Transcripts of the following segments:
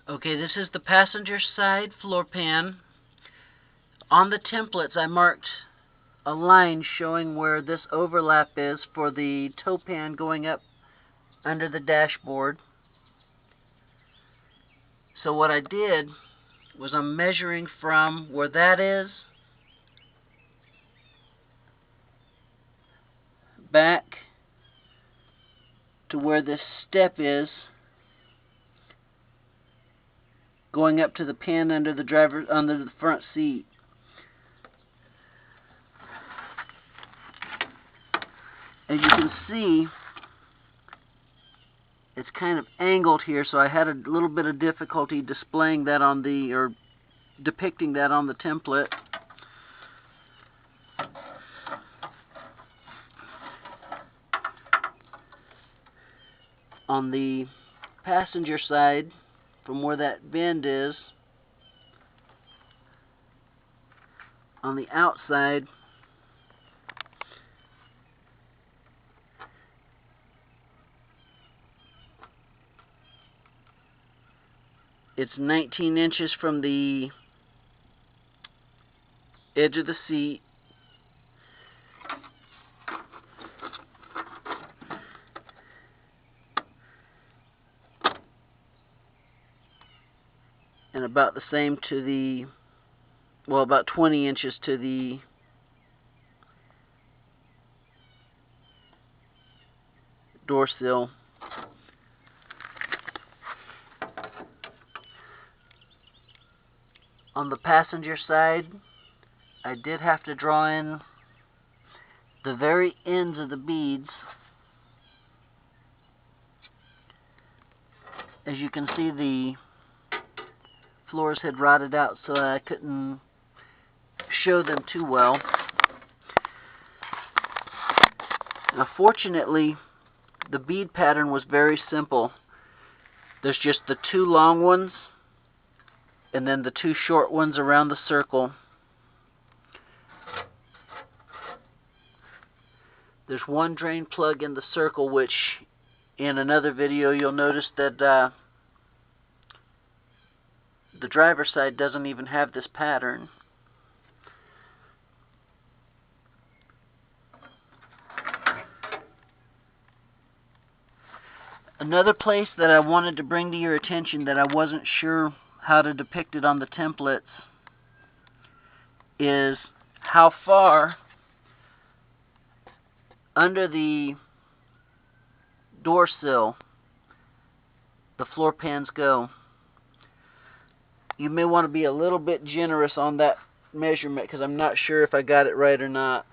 Okay, this is the passenger side floor pan. On the templates, I marked a line showing where this overlap is for the toe pan going up under the dashboard. So what I did was I'm measuring from where that is back to where this step is going up to the pan under the front seat. As you can see, it's kind of angled here, so I had a little bit of difficulty displaying that or depicting that on the template. On the passenger side, from where that bend is, on the outside, it's 19 inches from the edge of the seat and about the same to the, well, about 20 inches to the door sill. On the passenger side, I did have to draw in the very ends of the beads. As you can see, the floors had rotted out, so I couldn't show them too well. Now, fortunately, the bead pattern was very simple. There's just the two long ones and then the two short ones around the circle. There's one drain plug in the circle, which in another video you'll notice that the driver's side doesn't even have this pattern. Another place that I wanted to bring to your attention that I wasn't sure how to depict it on the templates is how far under the door sill the floor pans go. You may want to be a little bit generous on that measurement because I'm not sure if I got it right or not.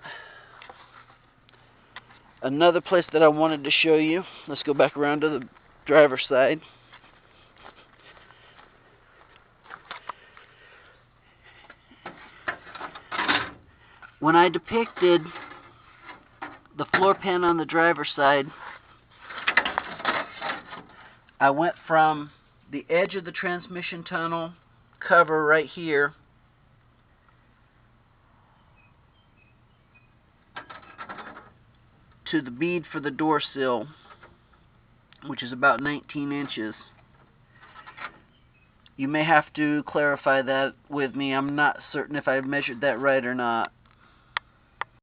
Another place that I wanted to show you, let's go back around to the driver's side. When I depicted the floor pan on the driver's side, I went from the edge of the transmission tunnel cover right here to the bead for the door sill, which is about 19 inches. You may have to clarify that with me. I'm not certain if I measured that right or not.